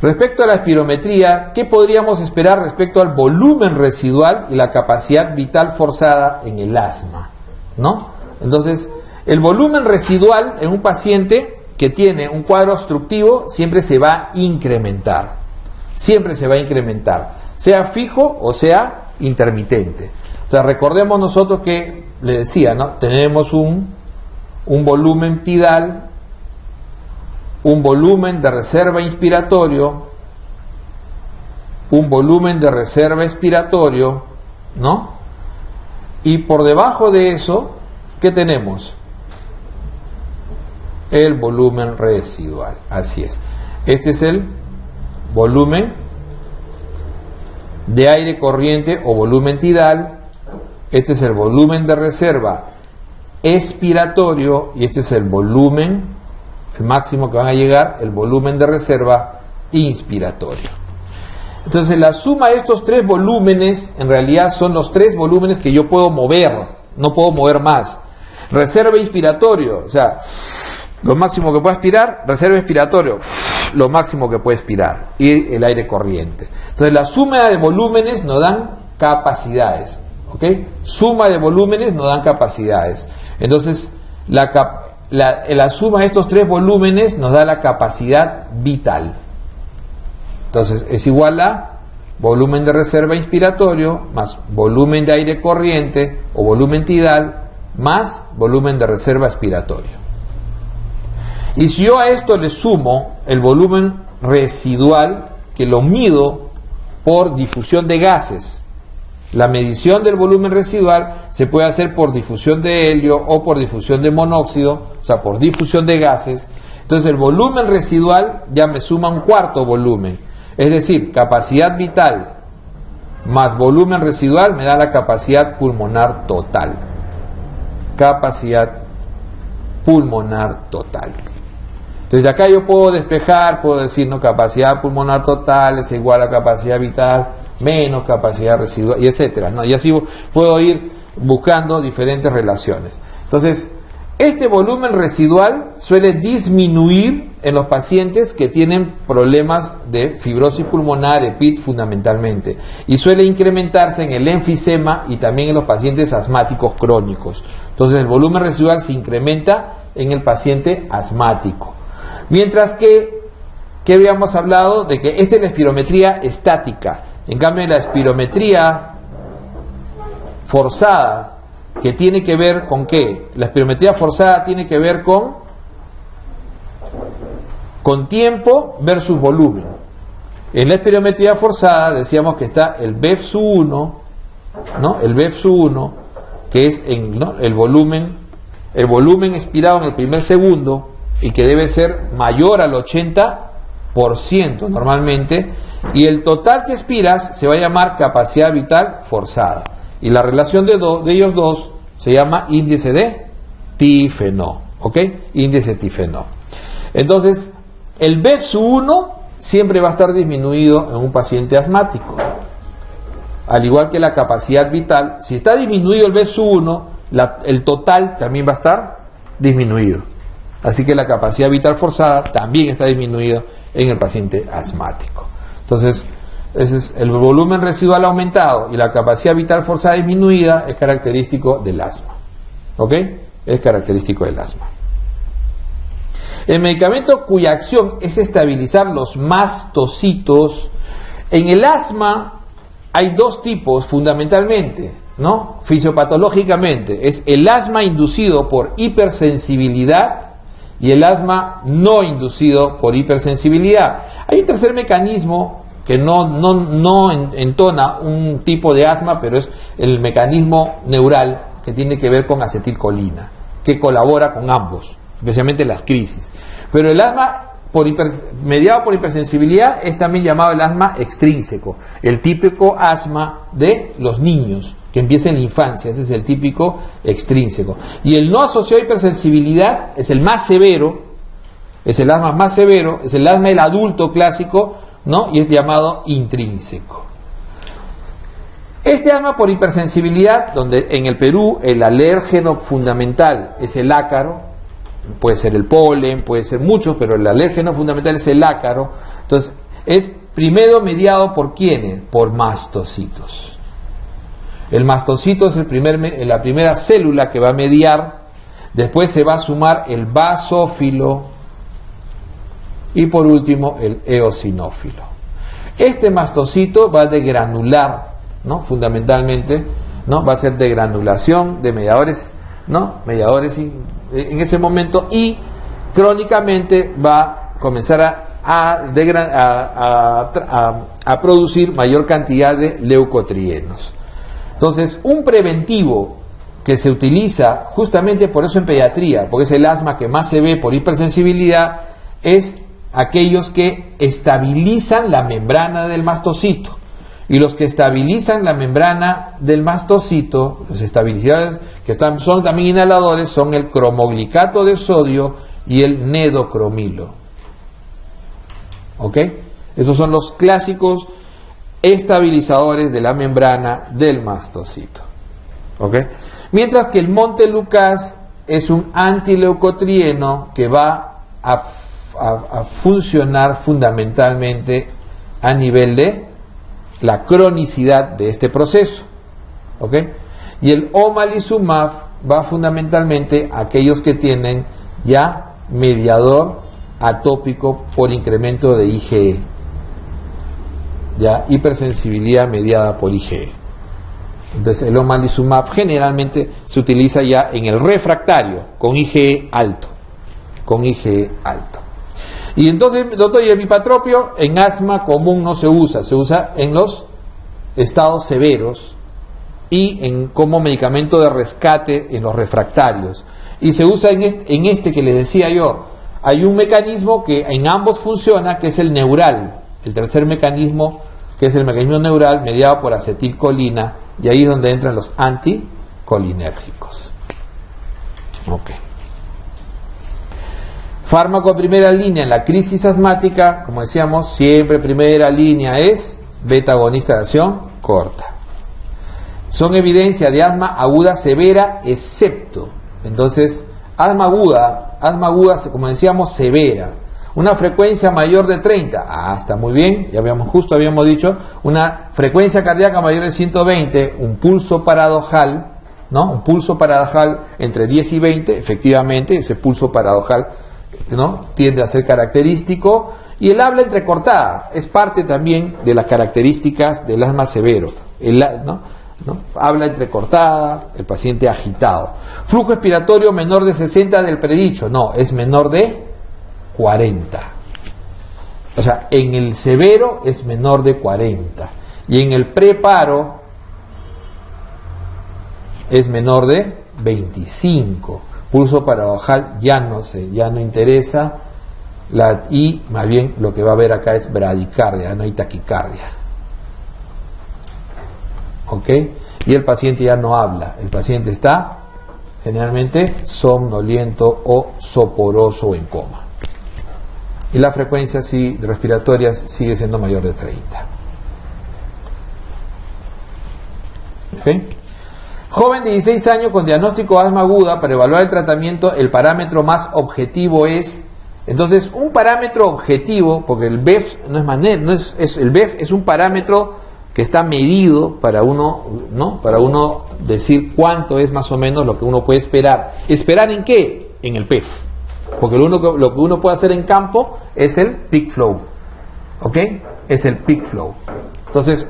Respecto a la espirometría, ¿qué podríamos esperar respecto al volumen residual y la capacidad vital forzada en el asma? ¿No? Entonces, el volumen residual en un paciente que tiene un cuadro obstructivo siempre se va a incrementar. Siempre se va a incrementar, sea fijo o sea intermitente. O sea, recordemos nosotros que, le decía, ¿no? Tenemos un volumen tidal, un volumen de reserva inspiratorio, un volumen de reserva expiratorio, ¿no? Y por debajo de eso, ¿qué tenemos? El volumen residual, así es. Este es el volumen de aire corriente o volumen tidal, este es el volumen de reserva expiratorio y este es el volumen, el máximo que van a llegar, el volumen de reserva inspiratorio. Entonces la suma de estos tres volúmenes en realidad son los tres volúmenes que yo puedo mover, no puedo mover más. Reserva inspiratorio, o sea, lo máximo que puedo aspirar, reserva expiratorio, lo máximo que puede expirar, y el aire corriente. Entonces la suma de volúmenes nos dan capacidades, ¿ok? Suma de volúmenes nos dan capacidades. Entonces la suma de estos tres volúmenes nos da la capacidad vital. Entonces es igual a volumen de reserva inspiratorio más volumen de aire corriente o volumen tidal más volumen de reserva expiratorio. Y si yo a esto le sumo el volumen residual, que lo mido por difusión de gases, la medición del volumen residual se puede hacer por difusión de helio o por difusión de monóxido, o sea, por difusión de gases. Entonces el volumen residual ya me suma un cuarto volumen, es decir, capacidad vital más volumen residual me da la capacidad pulmonar total. Capacidad pulmonar total. Entonces de acá yo puedo despejar, puedo decir, no, capacidad pulmonar total es igual a capacidad vital menos capacidad residual, y etcétera, ¿no? Y así puedo ir buscando diferentes relaciones. Entonces, este volumen residual suele disminuir en los pacientes que tienen problemas de fibrosis pulmonar, EPID fundamentalmente, y suele incrementarse en el enfisema y también en los pacientes asmáticos crónicos. Entonces el volumen residual se incrementa en el paciente asmático. Mientras que habíamos hablado de que esta es la espirometría estática. En cambio, la espirometría forzada, que tiene que ver con ¿qué? La espirometría forzada tiene que ver con tiempo versus volumen. En la espirometría forzada decíamos que está el BEF-1, ¿no? El BEF-1, que es ¿no? el volumen expirado en el primer segundo y que debe ser mayor al 80% normalmente, y el total que expiras se va a llamar capacidad vital forzada, y la relación de ellos dos se llama índice de Tifenot, ¿ok? Índice Tifenot. Entonces el BEF-1 siempre va a estar disminuido en un paciente asmático, al igual que la capacidad vital. Si está disminuido el BEF-1, el total también va a estar disminuido. Así que la capacidad vital forzada también está disminuida en el paciente asmático. Entonces, ese es el volumen residual aumentado y la capacidad vital forzada disminuida es característico del asma. ¿Ok? Es característico del asma. El medicamento cuya acción es estabilizar los mastocitos. En el asma hay dos tipos fundamentalmente, ¿no? Fisiopatológicamente. Es el asma inducido por hipersensibilidad y el asma no inducido por hipersensibilidad. Hay un tercer mecanismo que no entona un tipo de asma, pero es el mecanismo neural que tiene que ver con acetilcolina, que colabora con ambos, especialmente las crisis. Pero el asma mediado por hipersensibilidad es también llamado el asma extrínseco, el típico asma de los niños, que empieza en la infancia, ese es el típico extrínseco. Y el no asociado a hipersensibilidad es el más severo, es el asma más severo, es el asma del adulto clásico, ¿no? Y es llamado intrínseco. Este asma por hipersensibilidad, donde en el Perú el alérgeno fundamental es el ácaro, puede ser el polen, puede ser muchos, pero el alérgeno fundamental es el ácaro. Entonces, es primero mediado por ¿quiénes? Por mastocitos. El mastocito es la primera célula que va a mediar, después se va a sumar el basófilo y por último el eosinófilo. Este mastocito va a degranular, ¿no? Fundamentalmente, ¿no? Va a ser degranulación de mediadores, ¿no? Mediadores en ese momento, y crónicamente va a comenzar a producir mayor cantidad de leucotrienos. Entonces, un preventivo que se utiliza justamente por eso en pediatría, porque es el asma que más se ve por hipersensibilidad, es aquellos que estabilizan la membrana del mastocito. Y los que estabilizan la membrana del mastocito, los estabilizadores que son también inhaladores, son el cromoglicato de sodio y el nedocromilo. ¿Ok? Esos son los clásicos estabilizadores de la membrana del mastocito. ¿Ok? Mientras que el Montelukast es un antileucotrieno que va a funcionar fundamentalmente a nivel de la cronicidad de este proceso. ¿Ok? Y el omalizumab va fundamentalmente a aquellos que tienen ya mediador atópico por incremento de IgE, ya hipersensibilidad mediada por IgE. Entonces el omalizumab generalmente se utiliza ya en el refractario con IgE alto, Y entonces, doctor, y el bipatropio en asma común no se usa en los estados severos y como medicamento de rescate en los refractarios. Y se usa en este que les decía yo. Hay un mecanismo que en ambos funciona, que es el neural, el tercer mecanismo, que es el mecanismo neural mediado por acetilcolina, y ahí es donde entran los anticolinérgicos. Ok. Fármaco de primera línea en la crisis asmática, como decíamos, siempre primera línea es beta agonista de acción corta. Son evidencia de asma aguda severa, excepto, entonces, asma aguda, como decíamos, severa. Una frecuencia mayor de 30, está muy bien, justo habíamos dicho, una frecuencia cardíaca mayor de 120, un pulso paradojal, ¿no? Un pulso paradojal entre 10 y 20, efectivamente, ese pulso paradojal, ¿no? Tiende a ser característico, y el habla entrecortada es parte también de las características del asma severo. ¿No? Habla entrecortada, el paciente agitado. Flujo expiratorio menor de 60 del predicho, no, es menor de 40. O sea, en el severo es menor de 40 y en el preparo es menor de 25. Pulso paradojal ya no interesa, y más bien lo que va a haber acá es bradicardia, no hay taquicardia. ¿Ok? Y el paciente ya no habla, el paciente está generalmente somnoliento o soporoso o en coma. Y la frecuencia respiratoria sigue siendo mayor de 30. ¿Ok? Joven de 16 años con diagnóstico de asma aguda, para evaluar el tratamiento, el parámetro más objetivo es, entonces, un parámetro objetivo, porque el BEF el BEF es un parámetro que está medido para uno, ¿no? Para uno decir cuánto es más o menos lo que uno puede esperar. ¿Esperar en qué? En el PEF. Porque lo que uno puede hacer en campo es el peak flow. ¿Ok? Es el peak flow. Entonces,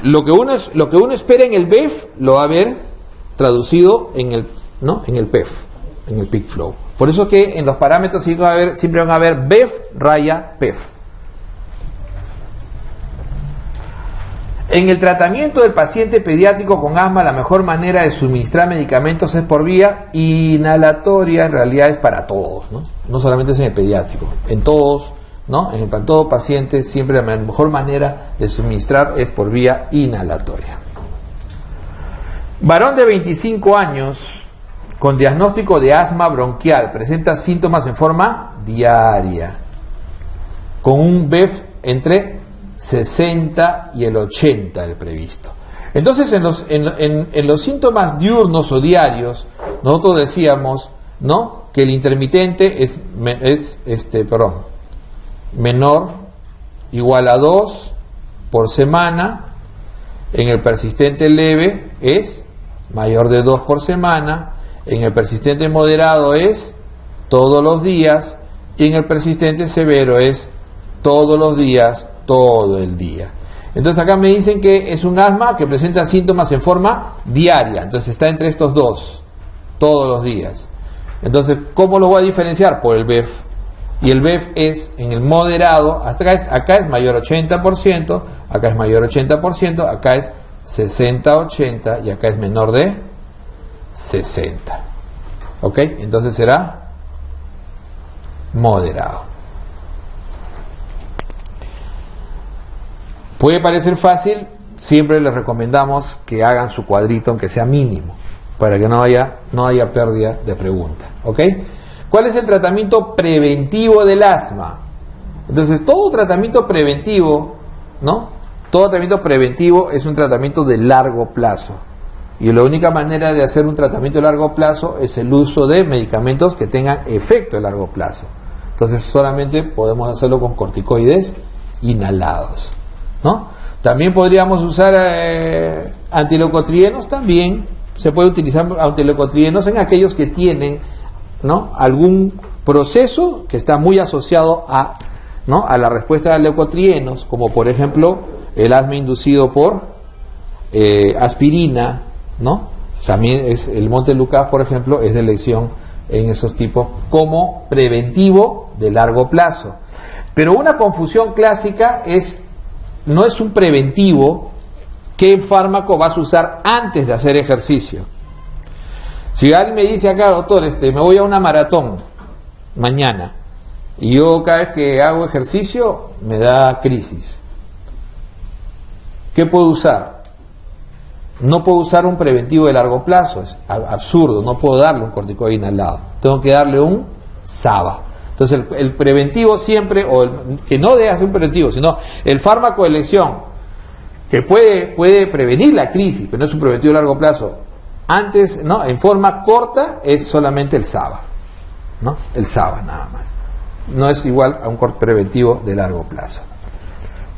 lo que uno espera en el BEF lo va a ver traducido en el PEF, en el peak flow. Por eso que en los parámetros siempre van a haber BEF raya PEF. En el tratamiento del paciente pediátrico con asma, la mejor manera de suministrar medicamentos es por vía inhalatoria. En realidad es para todos, no solamente es en el pediátrico, en todos, ¿no? En todo paciente siempre la mejor manera de suministrar es por vía inhalatoria. Varón de 25 años con diagnóstico de asma bronquial, presenta síntomas en forma diaria, con un BEF entre 60 y el 80 del previsto. Entonces, en los síntomas diurnos o diarios, nosotros decíamos, ¿no?, que el intermitente es menor igual a 2 por semana. En el persistente leve es mayor de 2 por semana. En el persistente moderado es todos los días. Y en el persistente severo es todos los días, todo el día. Entonces acá me dicen que es un asma que presenta síntomas en forma diaria. Entonces está entre estos dos, todos los días. Entonces, ¿cómo lo voy a diferenciar? Por el BEF. Y el BEF es en el moderado, acá es mayor 80%, acá es mayor 80%, acá es 60-80 y acá es menor de 60. ¿Ok? Entonces será moderado. Puede parecer fácil, siempre les recomendamos que hagan su cuadrito aunque sea mínimo, para que no haya pérdida de pregunta. ¿Ok? ¿Cuál es el tratamiento preventivo del asma? Entonces, todo tratamiento preventivo, ¿no? Todo tratamiento preventivo es un tratamiento de largo plazo. Y la única manera de hacer un tratamiento de largo plazo es el uso de medicamentos que tengan efecto de largo plazo. Entonces, solamente podemos hacerlo con corticoides inhalados, ¿no? También podríamos usar antileucotrienos, también se puede utilizar antileucotrienos en aquellos que tienen, ¿no?, algún proceso que está muy asociado a, ¿no?, a la respuesta de leucotrienos, como por ejemplo el asma inducido por aspirina, ¿no? También es el Montelukast, por ejemplo, es de elección en esos tipos como preventivo de largo plazo. Pero una confusión clásica es, no es un preventivo, ¿qué fármaco vas a usar antes de hacer ejercicio? Si alguien me dice acá, doctor, me voy a una maratón mañana y yo cada vez que hago ejercicio me da crisis, ¿qué puedo usar? No puedo usar un preventivo de largo plazo, es absurdo, no puedo darle un corticoide inhalado, tengo que darle un SABA. Entonces el preventivo siempre, que no debe ser un preventivo, sino el fármaco de elección que puede prevenir la crisis, pero no es un preventivo de largo plazo, antes, ¿no?, en forma corta, es solamente el SABA, ¿no? El SABA nada más. No es igual a un preventivo de largo plazo.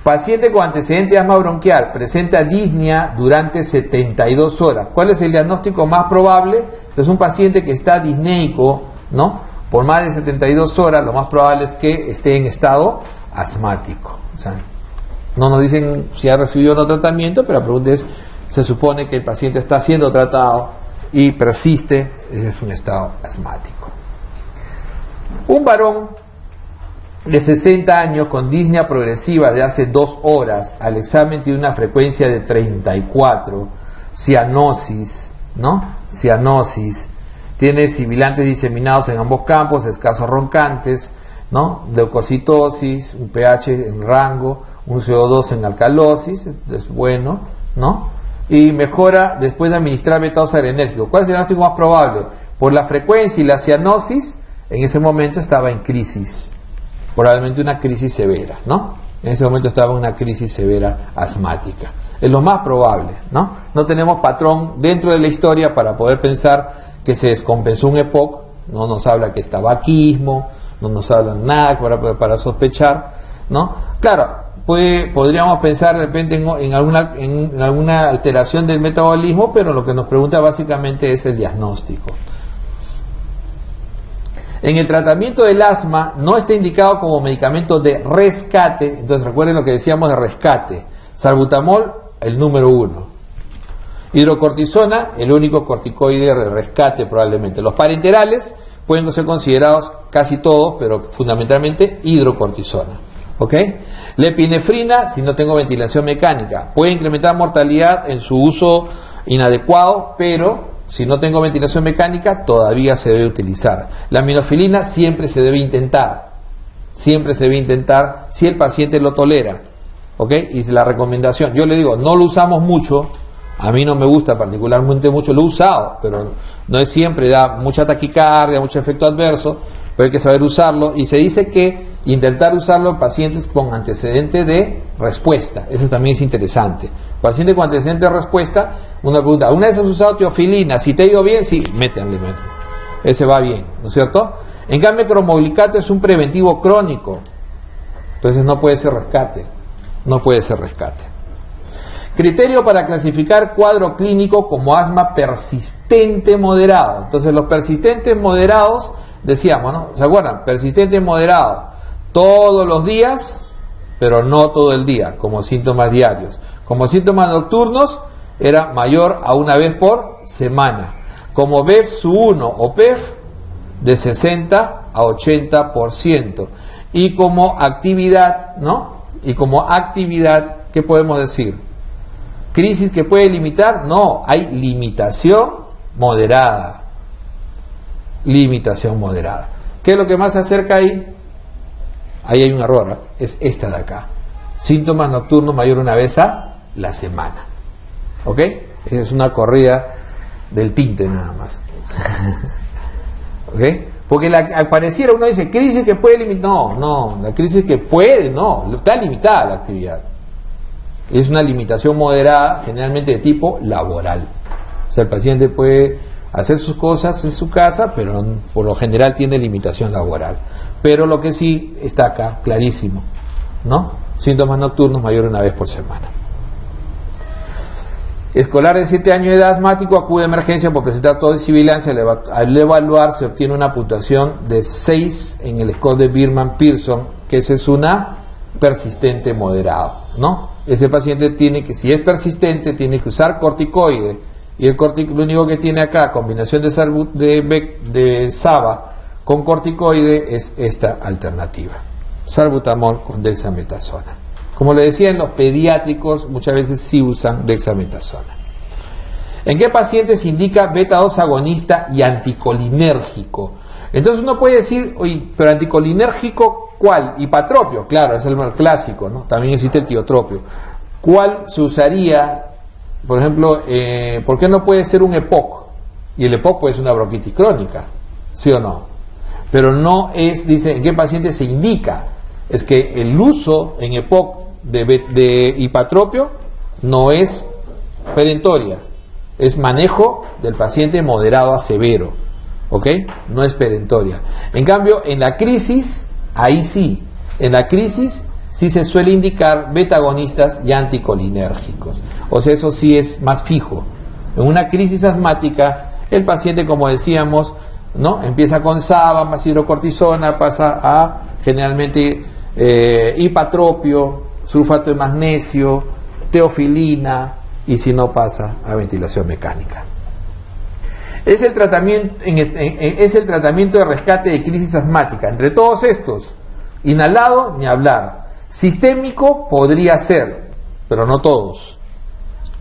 Paciente con antecedente de asma bronquial presenta disnea durante 72 horas. ¿Cuál es el diagnóstico más probable? Es un paciente que está disneico, ¿no?, por más de 72 horas, lo más probable es que esté en estado asmático. O sea, no nos dicen si ha recibido o no tratamiento, pero la pregunta es, se supone que el paciente está siendo tratado y persiste, ese es un estado asmático. Un varón de 60 años con disnea progresiva de hace 2 horas, al examen tiene una frecuencia de 34, cianosis, ¿no? Cianosis, tiene sibilantes diseminados en ambos campos, escasos roncantes, ¿no? Leucocitosis, un pH en rango, un CO2 en alcalosis, es bueno, ¿no? Y mejora después de administrar beta-2-adrenérgico. ¿Cuál es el diagnóstico más probable? Por la frecuencia y la cianosis, en ese momento estaba en crisis, probablemente una crisis severa, ¿no? En ese momento estaba en una crisis severa asmática. Es lo más probable, ¿no? No tenemos patrón dentro de la historia para poder pensar que se descompensó un EPOC, no nos habla que es tabaquismo, no nos habla nada para sospechar, ¿no? Claro, podríamos pensar de repente en alguna alteración del metabolismo, pero lo que nos pregunta básicamente es el diagnóstico. En el tratamiento del asma no está indicado como medicamento de rescate, entonces recuerden lo que decíamos de rescate. Salbutamol, el número 1. Hidrocortisona, el único corticoide de rescate probablemente. Los parenterales pueden ser considerados casi todos, pero fundamentalmente hidrocortisona. ¿Ok? La epinefrina, si no tengo ventilación mecánica, puede incrementar mortalidad en su uso inadecuado, pero si no tengo ventilación mecánica, todavía se debe utilizar. La aminofilina siempre se debe intentar si el paciente lo tolera. ¿Ok? Y la recomendación, yo le digo, no lo usamos mucho, a mí no me gusta particularmente mucho, lo he usado, pero no es siempre, da mucha taquicardia, mucho efecto adverso, pero hay que saber usarlo, y se dice que intentar usarlo en pacientes con antecedente de respuesta, eso también es interesante. Paciente con antecedente de respuesta, una pregunta, ¿alguna vez has usado teofilina? Si te ha ido bien, sí, métanle, ese va bien, ¿no es cierto? En cambio, el cromoglicato es un preventivo crónico, Entonces no puede ser rescate. No puede ser rescate. Criterio para clasificar cuadro clínico como asma persistente moderado. Entonces los persistentes moderados, decíamos, ¿no? ¿Se acuerdan? Persistente moderado, todos los días, pero no todo el día, como síntomas diarios. Como síntomas nocturnos, era mayor a una vez por semana. Como BEF-1 o PEF, de 60 a 80%. Y como actividad, ¿no? Y como actividad, ¿qué podemos decir? ¿Crisis que puede limitar? No, hay limitación moderada. Limitación moderada. ¿Qué es lo que más se acerca ahí? Ahí hay un error, ¿eh? Es esta de acá. Síntomas nocturnos mayor una vez a la semana. ¿Ok? Es una corrida del tinte nada más. ¿Ok? Porque al pareciera uno dice, crisis que puede limitar. No, la crisis que puede, no, está limitada la actividad. Es una limitación moderada, generalmente de tipo laboral. O sea, el paciente puede hacer sus cosas en su casa, pero por lo general tiene limitación laboral. Pero lo que sí está acá, clarísimo, ¿no? Síntomas nocturnos mayor una vez por semana. Escolar de 7 años de edad asmático acude a emergencia por presentar tos y sibilancia. Al evaluar se obtiene una puntuación de 6 en el score de Birman-Pearson, que esa es una persistente moderado, ¿no? Ese paciente tiene que, si es persistente, tiene que usar corticoide, y lo único que tiene acá, combinación de SABA con corticoide, es esta alternativa, salbutamol con dexametasona. Como le decía, en los pediátricos muchas veces sí usan dexametasona. ¿En qué pacientes se indica beta-2 agonista y anticolinérgico? Entonces uno puede decir, oye, pero anticolinérgico, ¿cuál? Hipatropio, claro, es el clásico, ¿no? También existe el tiotropio. ¿Cuál se usaría, por ejemplo, por qué no puede ser un EPOC? Y el EPOC puede ser una bronquitis crónica, ¿sí o no? Pero no es, dice, ¿en qué paciente se indica? Es que el uso en EPOC de hipatropio no es perentoria, es manejo del paciente moderado a severo, ¿ok? No es perentoria. En cambio, en la crisis, ahí sí, en la crisis sí se suele indicar beta-agonistas y anticolinérgicos. O sea, eso sí es más fijo. En una crisis asmática, el paciente, como decíamos, ¿no? Empieza con SABA más hidrocortisona, pasa a generalmente hipatropio, sulfato de magnesio, teofilina, y si no pasa a ventilación mecánica. Es el tratamiento de rescate de crisis asmática. Entre todos estos, inhalado, ni hablar. Sistémico podría ser, pero no todos.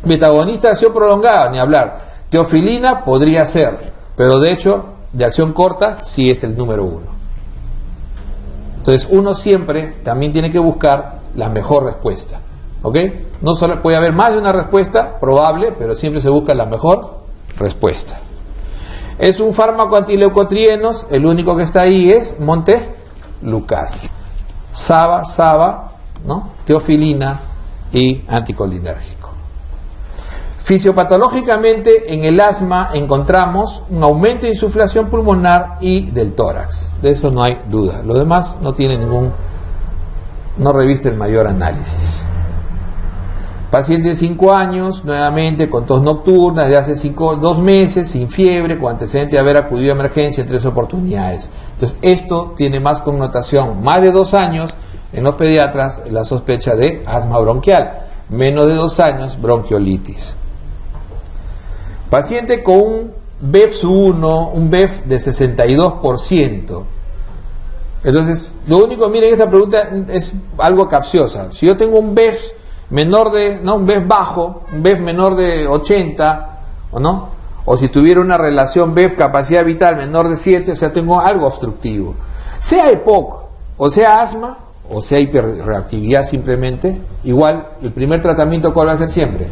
Betagonista de acción prolongada, ni hablar. Teofilina podría ser, pero de hecho, de acción corta, sí es el número 1. Entonces, uno siempre también tiene que buscar la mejor respuesta. ¿Ok? No solo puede haber más de una respuesta probable, pero siempre se busca la mejor respuesta. Es un fármaco antileucotrienos, el único que está ahí es montelukast. SABA, ¿no? Teofilina y anticolinérgico. Fisiopatológicamente en el asma encontramos un aumento de insuflación pulmonar y del tórax. De eso no hay duda. Lo demás no tiene no reviste el mayor análisis. Paciente de 5 años, nuevamente con tos nocturna, de hace 2 meses, sin fiebre, con antecedente de haber acudido a emergencia en 3 oportunidades. Entonces, esto tiene más connotación. Más de 2 años, en los pediatras, la sospecha de asma bronquial. Menos de 2 años, bronquiolitis. Paciente con un BEF-1, un BEF de 62%. Entonces, lo único, miren, esta pregunta es algo capciosa. Si yo tengo un BEF menor de, no, un BEF bajo, un BEF menor de 80, ¿o no? O si tuviera una relación BEF capacidad vital menor de 7, o sea, tengo algo obstructivo. Sea EPOC, o sea asma, o sea hiperreactividad simplemente, igual, el primer tratamiento, ¿cuál va a ser siempre?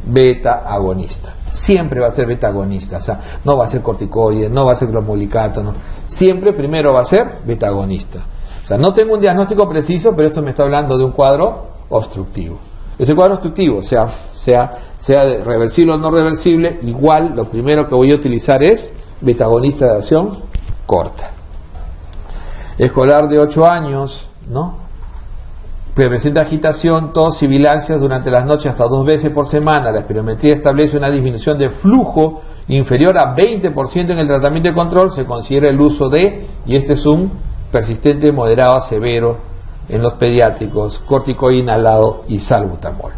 Beta agonista. Siempre va a ser beta agonista, o sea, no va a ser corticoide, no va a ser glomolicato, no. Siempre primero va a ser beta agonista. O sea, no tengo un diagnóstico preciso, pero esto me está hablando de un cuadro obstructivo. Ese cuadro obstructivo, sea reversible o no reversible, igual lo primero que voy a utilizar es beta-agonista de acción corta. Escolar de 8 años, ¿no? presenta agitación, tos, sibilancias durante las noches hasta 2 veces por semana. La espirometría establece una disminución de flujo inferior a 20% en el tratamiento de control. Se considera el uso de, y este es un persistente moderado a severo en los pediátricos, corticoide inhalado y salbutamol.